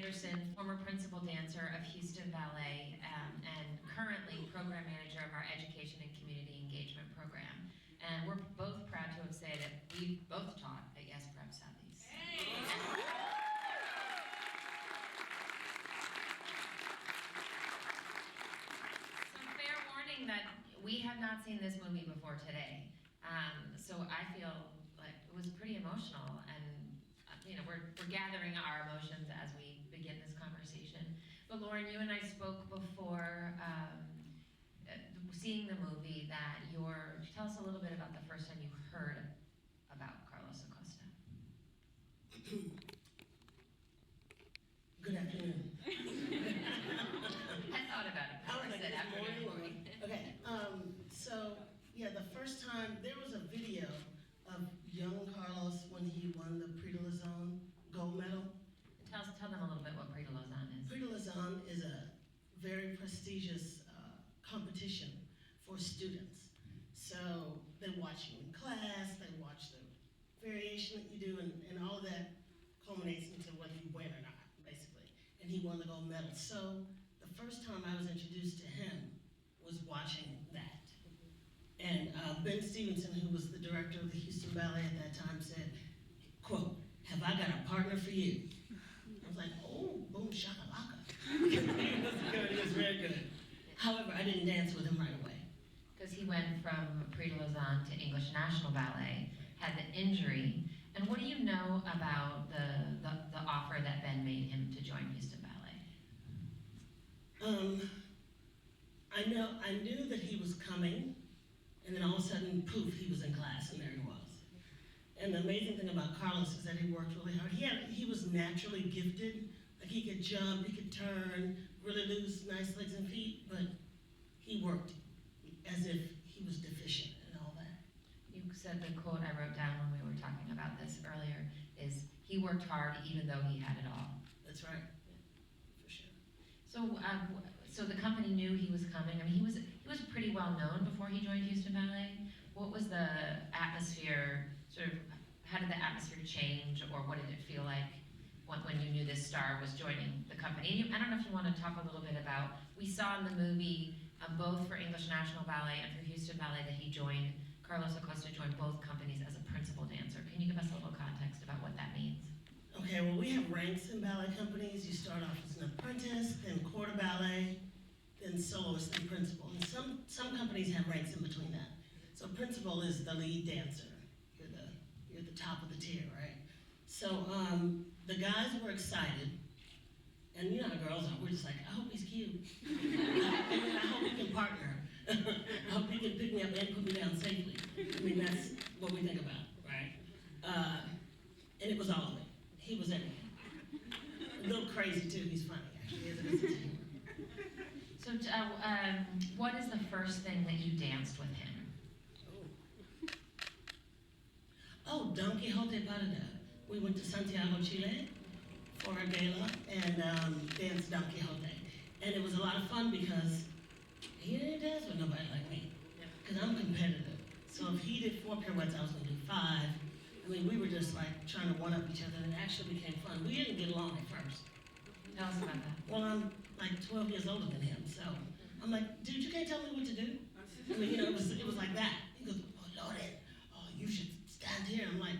Anderson, former principal dancer of Houston Ballet, and currently program manager of our education and community engagement program. And we're both proud to have said that we both taught at Yes Prep Southeast. Hey. Some fair warning that we have not seen this movie before today. So I feel like it was pretty emotional, and we're gathering our emotions as we begin this conversation. But Lauren, you and I spoke before seeing the movie tell us a little bit about the first time you heard about Carlos Acosta. Good afternoon. I thought about it. I said afternoon. Okay, so yeah, the first time, there was a video of young Carlos when he won the Prix de Lausanne gold medal. Tell them a little bit what Prix de Lausanne is. Prix de Lausanne is a very prestigious competition for students. So they watch you in class, they watch the variation that you do, and all of that culminates into whether you win or not, basically. And he won the gold medal. So the first time I was introduced to him was watching that. And Ben Stevenson, who was the director of the Houston Ballet at that time, said, quote, "Have I got a partner for you?" I was like, oh, boom, shakalaka. It was very good. However, I didn't dance with him right away. Because he went from Prix de Lausanne to English National Ballet, had the injury. And what do you know about the offer that Ben made him to join Houston Ballet? I knew that he was coming, and then all of a sudden, poof, he was in class, and there he was. And the amazing thing about Carlos is that he worked really hard. He was naturally gifted. Like, he could jump, he could turn, really loose, nice legs and feet, but he worked as if he was deficient and all that. You said the quote I wrote down when we were talking about this earlier is, he worked hard even though he had it all. That's right, for sure. So, so the company knew he was coming. I mean, he was pretty well known before he joined Houston Ballet. What was the atmosphere, how did the atmosphere change, or what did it feel like when you knew this star was joining the company? And I don't know if you want to talk a little bit about, we saw in the movie, both for English National Ballet and for Houston Ballet, that Carlos Acosta joined both companies as a principal dancer. Can you give us a little context about what that means? Okay, well, we have ranks in ballet companies. You start off as an apprentice, then quarter ballet, then soloist and principal. And some companies have ranks in between that. So principal is the lead dancer. You're the top of the tier, right? So the guys were excited, and you know how girls are. We're just like, I hope he's cute. And I hope he can partner. I hope he can pick me up and put me down safely. I mean, that's what we think about, right? And it was all of it. He was everything. A little crazy too. He's funny, actually. He has a good sense of humor. So, what is the first thing that you danced with him? Oh, Don Quixote Parada. We went to Santiago, Chile for a gala and danced Don Quixote. And it was a lot of fun because he didn't dance with nobody like me. Because I'm competitive. So if he did 4 pirouettes, I was going to do 5. I mean, we were just like trying to one-up each other, and it actually became fun. We didn't get along at first. Tell us about that. Well, I'm like 12 years older than him, so I'm like, dude, you can't tell me what to do. I mean, it was like that. He goes, oh, Lord, you should stand here. I'm like,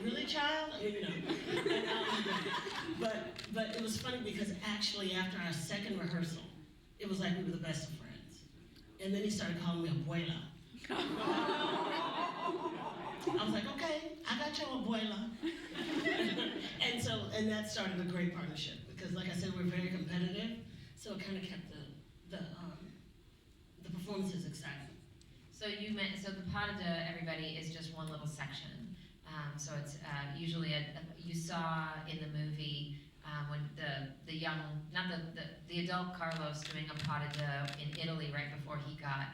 really, child? But it was funny because actually after our second rehearsal, it was like we were the best of friends. And then he started calling me abuela. I was like, okay, I got your abuela. and that started a great partnership because, like I said, we're very competitive, so it kind of kept the performances exciting. So the pas de deux, everybody, is just one little section. So it's usually you saw in the movie when the young, not the adult Carlos doing a pas de deux in Italy right before he got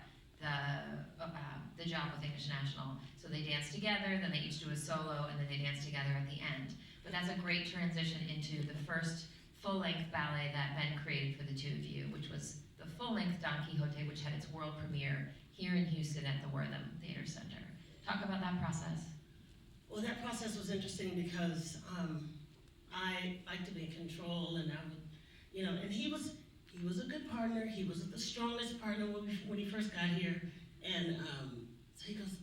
the job with English National. So they dance together, then they each do a solo, and then they dance together at the end. But that's a great transition into the first full-length ballet that Ben created for the two of you, which was the full-length Don Quixote, which had its world premiere here in Houston at the Wortham Theater Center. Talk about that process. Well, that process was interesting because I like to be in control, and I would, and he was a good partner. He was the strongest partner when he first got here, and so he goes,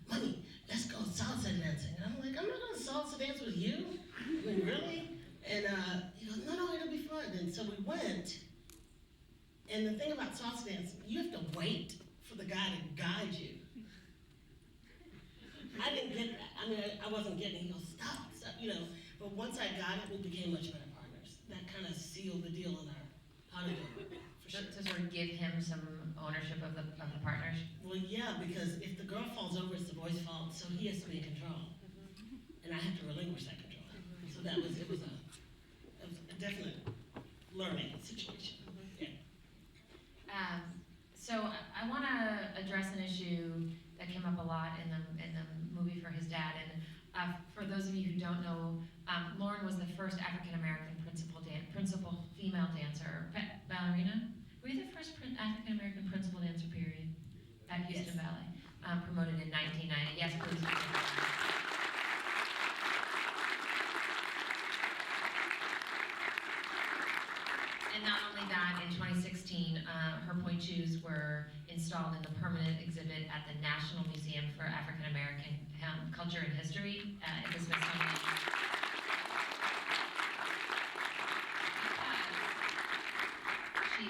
Mommy, let's go salsa dancing. And I'm like, I'm not gonna salsa dance with you. I mean, really? And he goes, no, it'll be fun. And so we went. And the thing about salsa dancing, you have to wait for the guy to guide you. I didn't get that. I mean, I wasn't getting it. He goes, stop. But once I got it, we became much better partners. That kind of sealed the deal in our honeymoon, for sure. To sort of give him some ownership of the partners? Well, yeah, because if the girl falls over, it's the boy's fault, so he has to be in control. And I have to relinquish that control. So it was a definite learning situation. Yeah. So I want to address an issue that came up a lot in the movie for his dad. And for those of you who don't know, Lauren was the first African American principal female dancer, ballerina. Were you the first African American principal dancer, period, at Houston Ballet, promoted in 1990? Yes, please. And not only that, in 2016, her pointe shoes were installed in the permanent exhibit at the National Museum for African American Culture and History at the Smithsonian. She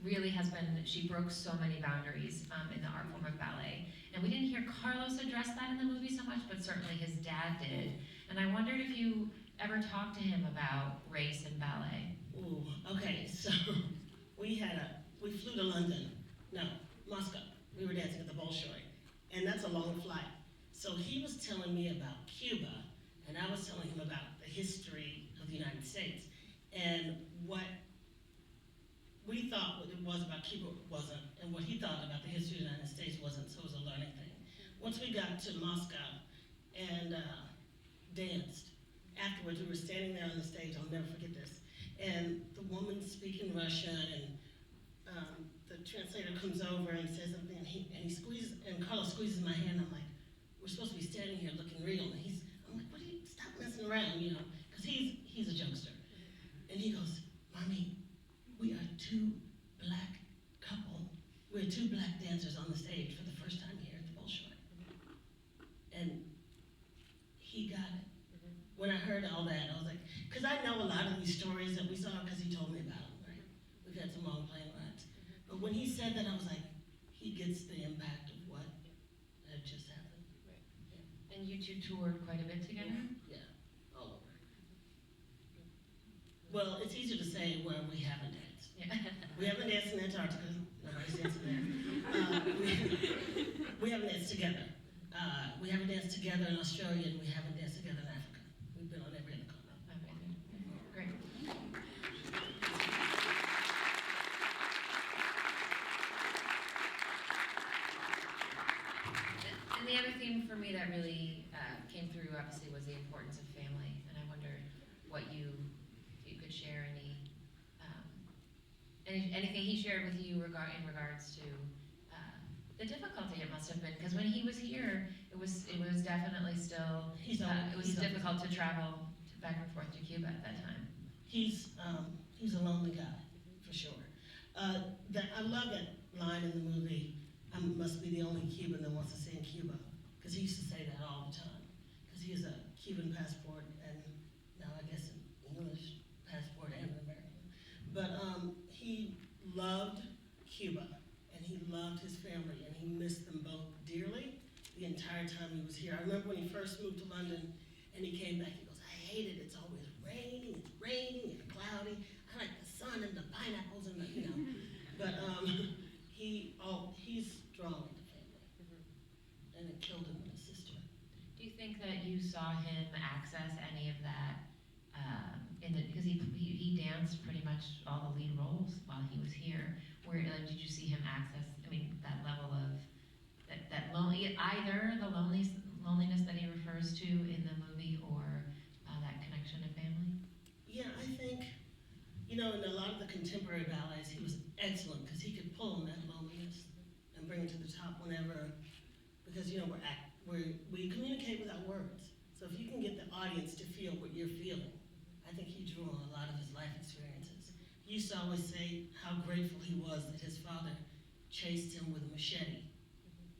really has been, she broke so many boundaries in the art form of ballet. And we didn't hear Carlos address that in the movie so much, but certainly his dad did. And I wondered if you ever talked to him about race in ballet. Ooh, okay, so we flew to London, no, Moscow. We were dancing at the Bolshoi, and that's a long flight. So he was telling me about Cuba, and I was telling him about the history of the United States. And what we thought it was about Cuba wasn't, and what he thought about the history of the United States wasn't, so it was a learning thing. Once we got to Moscow and danced, afterwards we were standing there on the stage, I'll never forget this, and the woman speaking Russian, and the translator comes over and says something, and he squeezes, and Carlos squeezes my hand. I'm like, we're supposed to be standing here looking real, and I'm like, stop messing around, because he's a jokester. And he goes, Mommy, we're two black dancers on the stage for the first time here at the Bolshoi. And he got it. When I heard all that, I was like, because I know a lot of these stories that we saw because he told me about them, right? We've had some long plane rides. But when he said that, I was like, he gets the impact of what had just happened. Right. Yeah. And you two toured quite a bit together? Yeah, all over. Well, it's easier to say where we haven't danced. Yeah. We haven't danced in Antarctica. Nobody's dancing there. We haven't danced together. We haven't danced together in Australia, and we haven't danced together in Africa. We've been on every other continent. Amazing. Great. And the other theme for me that really came through, obviously, was the importance of family. And I wonder what if you could share anything he shared with you in regards to the difficulty it must have been, because when he was here, it was definitely still it was difficult to travel back and forth to Cuba at that time. He's a lonely guy, for sure. I love that line in the movie. I must be the only Cuban that wants to stay in Cuba, because he used to say that all the time. Because he has a Cuban passport and now I guess an English passport and an American. But he loved Cuba. He loved his family, and he missed them both dearly the entire time he was here. I remember when he first moved to London, and he came back, he goes, I hate it, it's always raining and cloudy. I like the sun and the pineapples and But he's drawn to family, and it killed him with his sister. Do you think that you saw him access any of that, because he danced pretty much all the lead roles while he was here? Where did you see him access? That level of that lonely, either the loneliness that he refers to in the movie, or that connection to family. Yeah, I think in a lot of the contemporary ballets, he was excellent because he could pull on that loneliness and bring it to the top whenever, because we're we communicate without words. So if you can get the audience to feel what you're feeling, I think he drew on a lot of his life experiences. He used to always say how grateful he was that his father chased him with a machete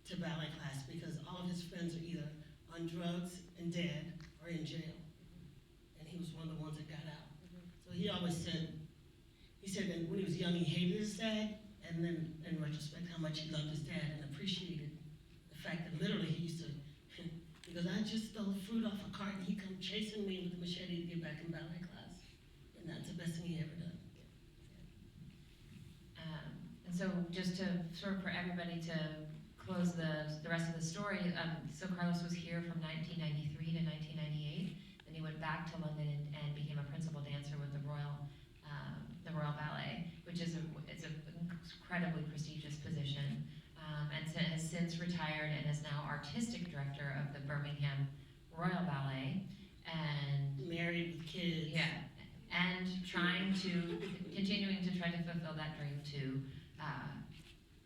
to ballet class because all of his friends are either on drugs and dead or in jail. And he was one of the ones that got out. So he always said, that when he was young he hated his dad, and then in retrospect how much he loved his dad and appreciated the fact that literally he used to, because I just stole fruit off a cart and he come chasing me with a machete to get back in ballet class. And that's the best thing he ever done. And so just to sort of for everybody to close the rest of the story, so Carlos was here from 1993 to 1998. Then he went back to London and became a principal dancer with the Royal Ballet, which is it's an incredibly prestigious position, and has since retired and is now artistic director of the Birmingham Royal Ballet, and Married with kids. yeah, and continuing to try to fulfill that dream too,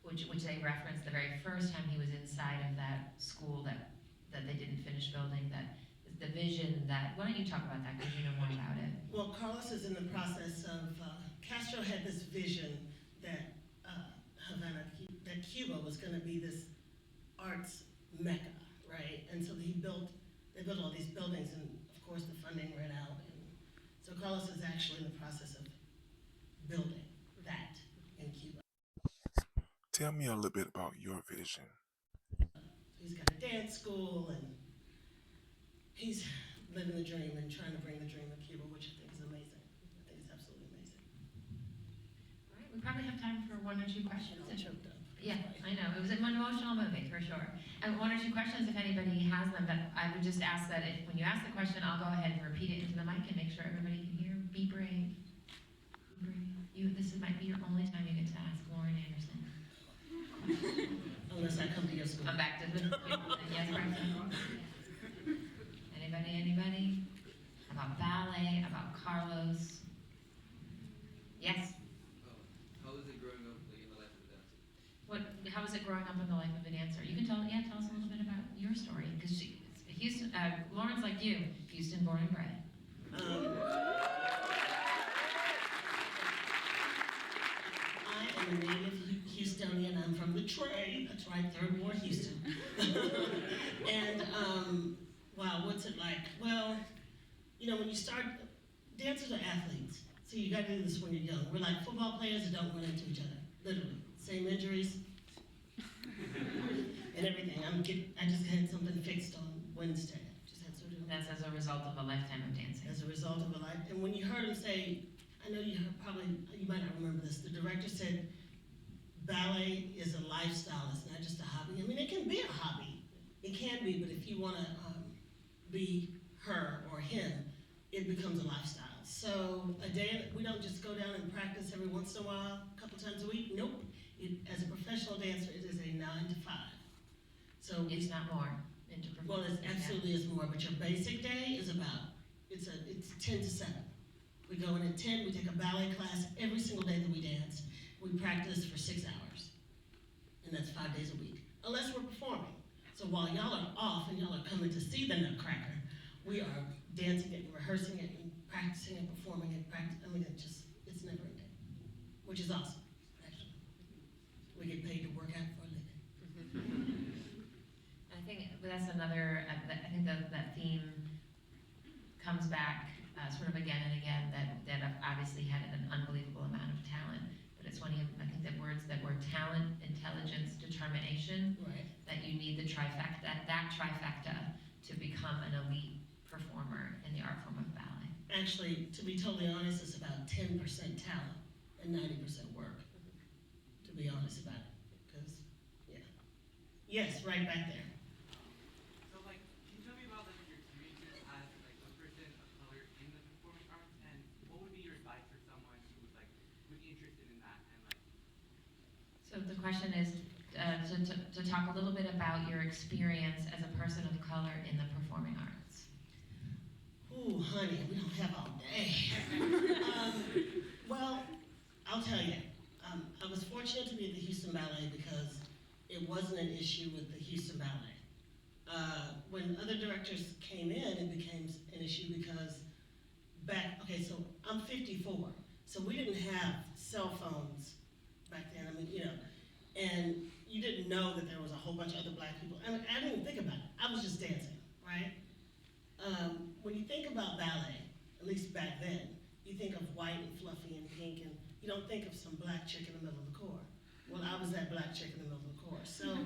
which they referenced the very first time he was inside of that school that they didn't finish building. That is the vision that. Why don't you talk about that because you know more about it? Well, Carlos is in the process of. Castro had this vision that that Cuba was going to be this arts mecca, right? And so they built all these buildings, and of course the funding ran out. And so Carlos is actually in the process of building that in Cuba. Tell me a little bit about your vision. He's got a dance school, and he's living the dream and trying to bring the dream to Cuba, which I think is amazing. I think it's absolutely amazing. All right, we probably have time for one or two questions. I choked up. Yeah, I know. It was an emotional movie for sure. And one or two questions if anybody has them, but I would just ask that when you ask the question, I'll go ahead and repeat it into the mic and make sure everybody can hear. Be brave. Be brave. This might be your only time you get to ask Lauren Anderson. Unless I come to your school. I'm back to the yes, Brenton. Anybody? About ballet, about Carlos? Yes? How was it growing up in the life of a dancer? How was it growing up in the life of a dancer? You can tell us a little bit about your story, because Houston, Lauren's like you, Houston born and bred. I am a native Houstonian. I'm from the trade. That's right, Third Ward, Houston. And wow, what's it like? Well, when you start, dancers are athletes, so you got to do this when you're young. We're like football players that don't run into each other, literally. Same injuries and everything. I just had something fixed on Wednesday. Just had surgery. That's as a result of a lifetime of dancing. As a result of a life. And when you heard him say, I know you might not remember this, the director said, ballet is a lifestyle, it's not just a hobby. I mean, it can be a hobby. It can be, but if you want to be her or him, it becomes a lifestyle. So we don't just go down and practice every once in a while, a couple times a week. Nope. As a professional dancer, it is a 9 to 5. So it's not more into well, it absolutely is more. But your basic day is it's 10 to 7. We go in at 10. We take a ballet class every single day that we dance. We practice for 6 hours, and that's 5 days a week, unless we're performing. So while y'all are off and y'all are coming to see the Nutcracker, we are dancing it, and rehearsing it, and practicing and performing it. I mean, it's never ending, which is awesome, actually. We get paid to work out for a living. I think that's another, I think that theme comes back sort of again and again, that obviously had an unbelievable amount of talent. But it's one of, I think, that were talent, intelligence, determination, Right. that you need the trifecta, that trifecta to become an elite performer in the art form of ballet. Actually, to be totally honest, it's about 10% talent and 90% work, to be honest about it. Because, yeah. Yes, right back there. So, can you tell me about your experiences as a person of color in the performing arts, and what would be your advice for someone who was really interested in that and So the question is to talk a little bit about your experience as a person of color in the performing arts. Ooh, honey, we don't have all day. Well, I'll tell you. I was fortunate to be at the Houston Ballet because it wasn't an issue with the Houston Ballet. When other directors came in, it became an issue because so I'm 54, so we didn't have cell phones back then. I mean, and you didn't know that there was a whole bunch of other black people. I mean, I didn't even think about it. I was just dancing, right? When you think about ballet, at least back then, you think of white and fluffy and pink, and you don't think of some black chick in the middle of the corps. Well, I was that black chick in the middle of the corps. So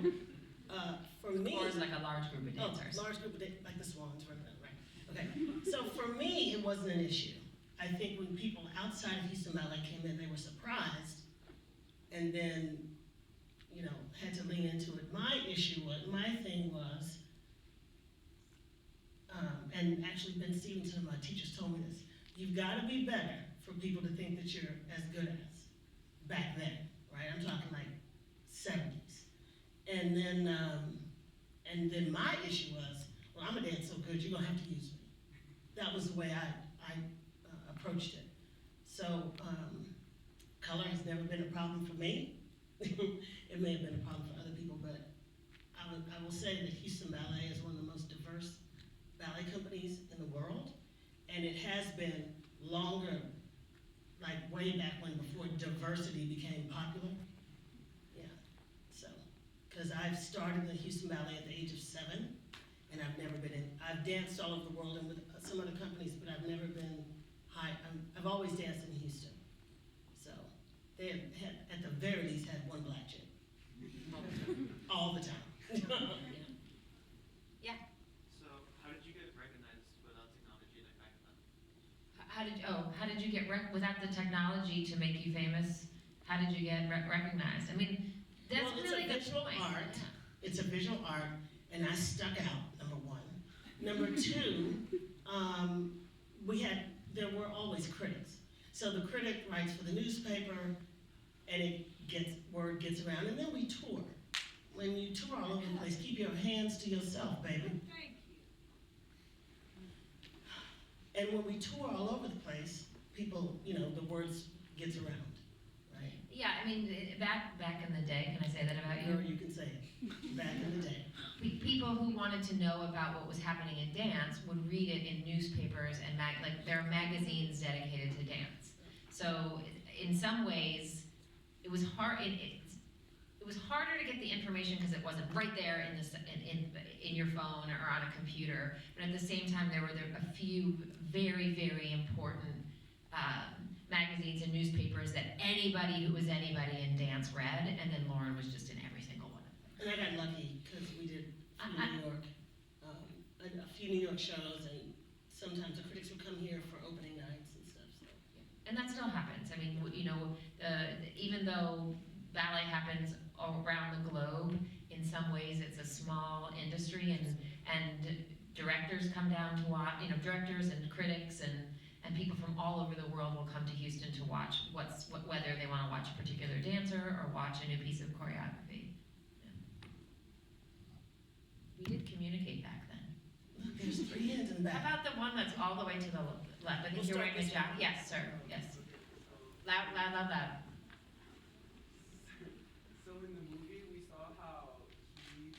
for me, Or it's like a large group of dancers. large group of like the swans, right? Okay. So for me, it wasn't an issue. I think when people outside of Houston Ballet came in, they were surprised, and then had to lean into it. My thing was, and actually Ben Stevenson, my teachers told me this, you've got to be better for people to think that you're as good as back then, right? I'm talking like 70s. And then my issue was, well, I'm gonna dance so good, you're gonna have to use me. That was the way I approached it. So color has never been a problem for me. It may have been a problem for other people, but I will say that Houston Ballet is one of the most diverse ballet companies in the world, and it has been longer, like way back when, before diversity became popular. Yeah, so, because I've started the Houston Ballet at the age of 7, and I've danced all over the world and with some other companies, but I've never been I've always danced in Houston. So, they had, at the very least, had one black chick. All the time. Yeah. So, how did you get recognized without technology like back then? How did you get without the technology to make you famous? How did you get recognized? I mean, that's Well, really good it's a visual point. art. Yeah. It's a visual art, and I stuck out, number one. Number two, there were always critics. So the critic writes for the newspaper, and word gets around, and then we tour. When you tour all over the place, keep your hands to yourself, baby. Thank you. And when we tour all over the place, people, the words gets around, right? Yeah, I mean, back in the day, can I say that about you? Or you can say it, back in the day. People who wanted to know about what was happening in dance would read it in newspapers and there are magazines dedicated to dance. So in some ways, it was hard. It was harder to get the information because it wasn't right there in your phone or on a computer. But at the same time, there were a few very, very important magazines and newspapers that anybody who was anybody in dance read, and then Lauren was just in every single one of them. And I got lucky because we did a few New York shows, and sometimes the critics would come here for opening nights and stuff. So. And that still happens. I mean, even though ballet happens around the globe, in some ways it's a small industry, and directors come down to watch. Directors and critics and people from all over the world will come to Houston to watch whether they want to watch a particular dancer or watch a new piece of choreography. Yeah. We did communicate back then. Look, there's 3 hands in the How back. about the one that's all the way to the left? I think We'll you're start wearing a this jacket. one. Yes, sir. Yes. Loud, loud, loud, loud. So in the movie, we saw how he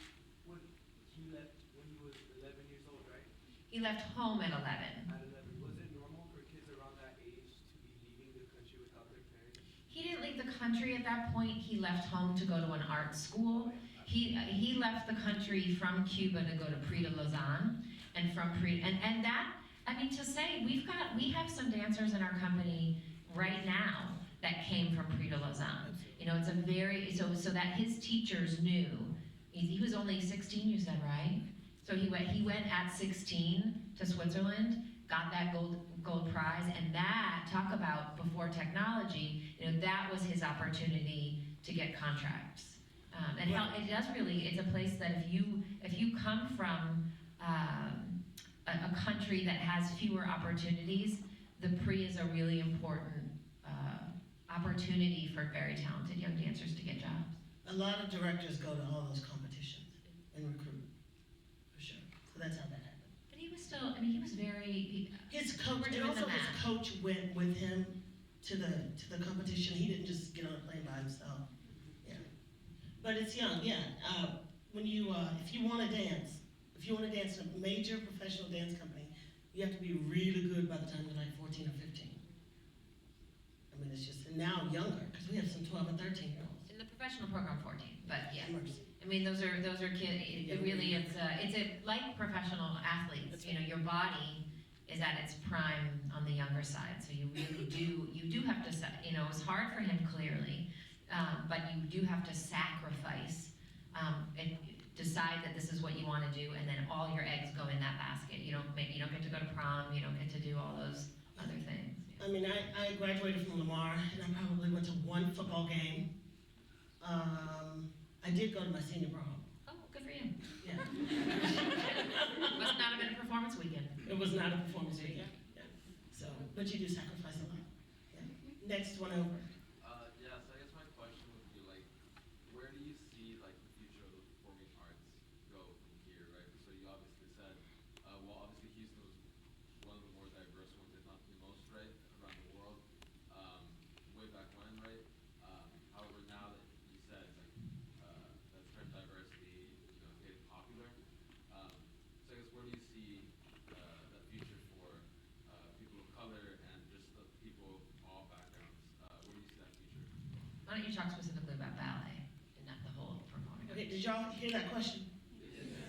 left when he was 11 years old, right? He left home at 11. At 11, was it normal for kids around that age to be leaving the country without their parents? He didn't leave the country at that point. He left home to go to an art school. He left the country from Cuba to go to Prix de Lausanne, and from and that, I mean, to say we have some dancers in our company right now that came from Prix de Lausanne. It's a very so that his teachers knew. He was only 16, you said, right? So he went at 16 to Switzerland, got that gold prize, and that, talk about before technology, that was his opportunity to get contracts. It does really, it's a place that if you come from a country that has fewer opportunities, the Prix is a really important opportunity for very talented young dancers to get jobs. A lot of directors go to all those competitions and recruit, for sure. So that's how that happened. But he was still, he was very, His coach, We're and doing also the his math. coach went with him to the competition. He didn't just get on a plane by himself. Yeah. But it's young, yeah. When you, if you want to dance, if you want to dance in a major professional dance company, you have to be really good by the time you're like 14 or 15. I mean, it's just, and now younger, because we have some 12 and 13-year-olds. In the professional program, 14, but yeah. Mercy. I mean, those are kids. It really it's like professional athletes. You know, your body is at its prime on the younger side, so you really do have to you know, it's hard for him clearly, but you do have to sacrifice and decide that this is what you want to do, and then all your eggs go in that basket. You don't get to go to prom. You don't get to do all those other things. I mean, I graduated from Lamar, and I probably went to one football game. I did go to my senior prom. Oh, good for you. Yeah. Must not have been a performance weekend. It was not a performance weekend. Yeah. So, but you do sacrifice a lot. Yeah. Next one over. Yeah, so I guess my question would be like, where do you see like the future of the performing arts go from here, right? So you obviously said, well, obviously Houston was one of the more diverse ones, if not the most, right, around the world, way back when, right? However, now that you said like that term diversity, you know, getting popular, so I guess where do you see the future for people of color and just the people of all backgrounds? Where do you see that future? Why don't you talk specifically about ballet and not the whole performing arts? Okay, did y'all hear that question?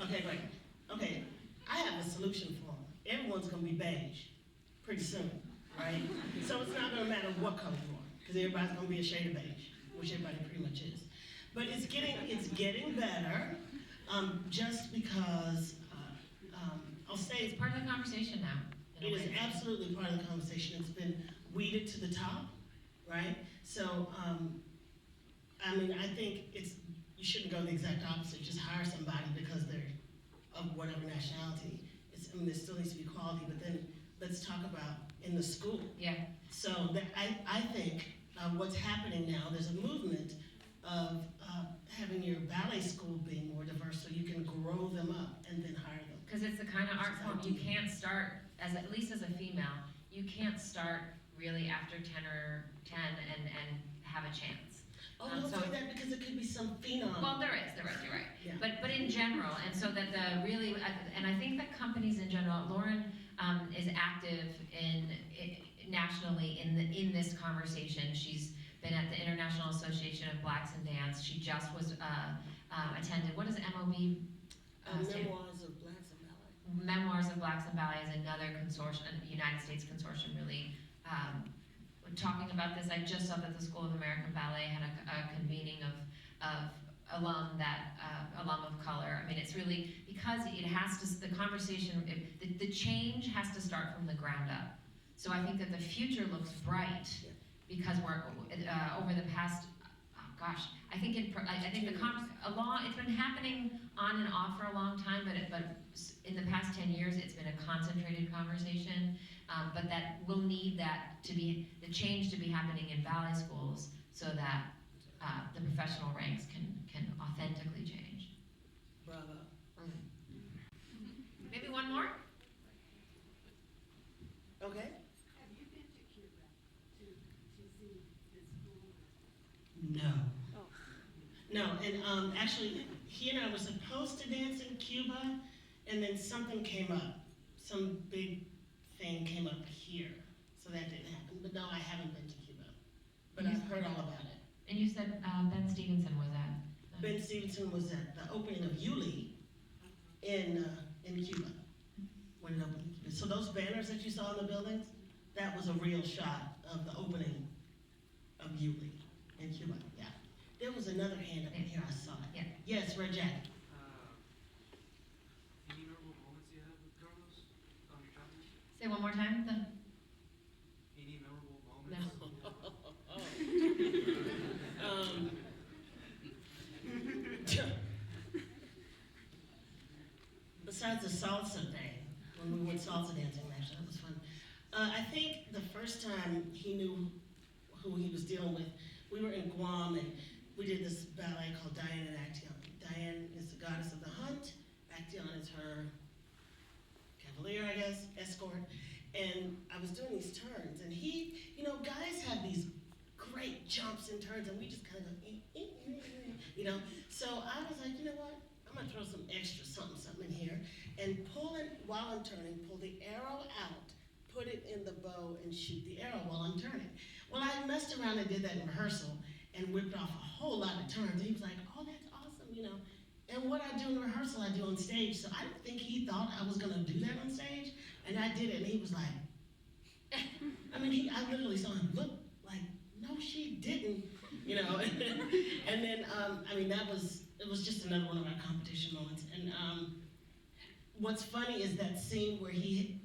Okay, great. Okay, I have a solution for them. Everyone's gonna be beige pretty soon, right? So it's not gonna matter what color you are, because everybody's gonna be a shade of beige, which everybody pretty much is. But it's getting better, just because, I'll say It's part of the conversation now. in a it is way. absolutely part of the conversation. It's been weeded to the top, right? So, I mean, I think you shouldn't go the exact opposite. Just hire somebody because they're of whatever nationality. I mean, there still needs to be quality, but then let's talk about in the school. Yeah. So I think what's happening now, there's a movement of having your ballet school being more diverse so you can grow them up and then hire them. Because it's the kind of art form you can't start, at least as a female, you can't start really after 10 and have a chance. Oh, don't so- say that because it could be some phenom. Well, there is, you're right. Yeah. But in general, and so that and I think that companies in general, Lauren is active nationally in this conversation. She's been at the International Association of Blacks in Dance. She just was attended, what is MOB? stand Memoirs of Blacks in Ballet. Memoirs of Blacks in Ballet is another consortium, a United States consortium, really talking about this. I just saw that the School of American Ballet had a convening of alum of color. I mean, it's really because it has to. The conversation, the change has to start from the ground up. So I think that the future looks bright because we're over the past. Gosh, I think it's been happening on and off for a long time, but in the past 10 years, it's been a concentrated conversation. But that we'll need the change to be happening in ballet schools so that the professional ranks can authentically change. Bravo. Maybe one more? Okay. Have you been to Cuba to see the school? No. Oh. No, and actually, he and I were supposed to dance in Cuba, and then something came up. Some big thing came up here, so that didn't happen. But no, I haven't been to Cuba, but I've heard all about it. And you said Ben Stevenson was at? Ben Stevenson was at the opening of Yuli in Cuba, when it opened in Cuba. So those banners that you saw in the buildings, that was a real shot of the opening of Yuli in Cuba, yeah. There was another hand up in here, I saw it. Yeah. Yes, Red Jacket. Any memorable moments you had with Carlos on your travels? Say one more time. Any memorable No. moments? Besides the salsa thing, when we went salsa dancing, actually, that was fun. I think the first time he knew who he was dealing with, we were in Guam and we did this ballet called Diane and Actaeon. Diane is the goddess of the hunt, Actaeon is her cavalier, I guess, escort. And I was doing these turns, and he, guys have these great jumps and turns, and we just kind of, So I was like, you know what? I'm gonna throw some extra something in here. and pull it while I'm turning, pull the arrow out, put it in the bow, and shoot the arrow while I'm turning. Well, I messed around and did that in rehearsal and whipped off a whole lot of turns. And he was like, oh, that's awesome, you know. And what I do in rehearsal, I do on stage. So I don't think he thought I was gonna do that on stage. And I did it, and he was like, I mean, I literally saw him look like, no, she didn't, you know. And then, I mean, it was just another one of our competition moments. And what's funny is that scene where he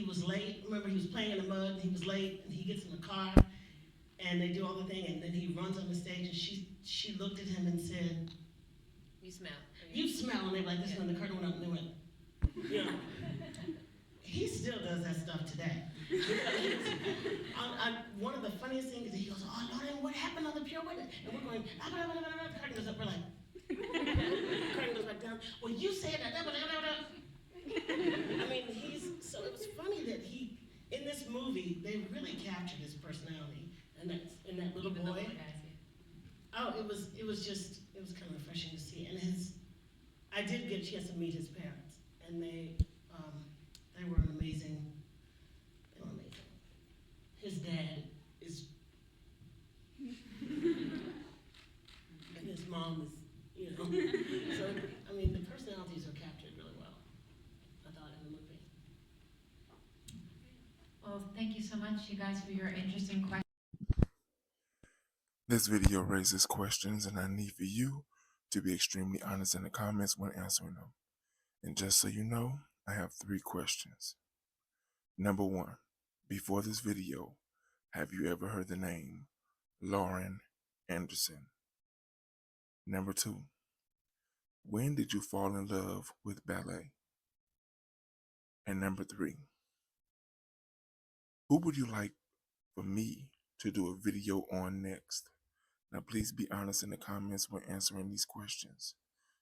was late. Remember, he was playing in the mud, and he was late, and he gets in the car, and they do all the thing, and then he runs on the stage, and she looked at him and said, You smell. you smell, and they were like this, and the curtain went up, and they went, you know. He still does that stuff today. One of the funniest things is he goes, oh, Lord, and what happened on the pure witness? And we're going, the curtain goes up, we're like, the curtain goes back down. Well, you said that, I mean, so it was funny that in this movie, they really captured his personality, and that's in that little Even the boy. little guys, yeah. Oh, it was kind of refreshing to see. And I did get a chance to meet his parents, and they were amazing. They were amazing. His dad is, and his mom is, you know. So, I mean, the personalities are captured really well, I thought, in the movie. Well, thank you so much, you guys, for your interesting questions. This video raises questions, and I need for you to be extremely honest in the comments when answering them. And just so you know, I have 3 questions. Number 1, before this video, have you ever heard the name Lauren Anderson? Number 2, when did you fall in love with ballet? And number 3, who would you like for me to do a video on next? Now please be honest in the comments when answering these questions.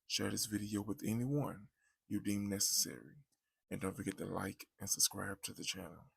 Share this video with anyone you deem necessary. And don't forget to like and subscribe to the channel.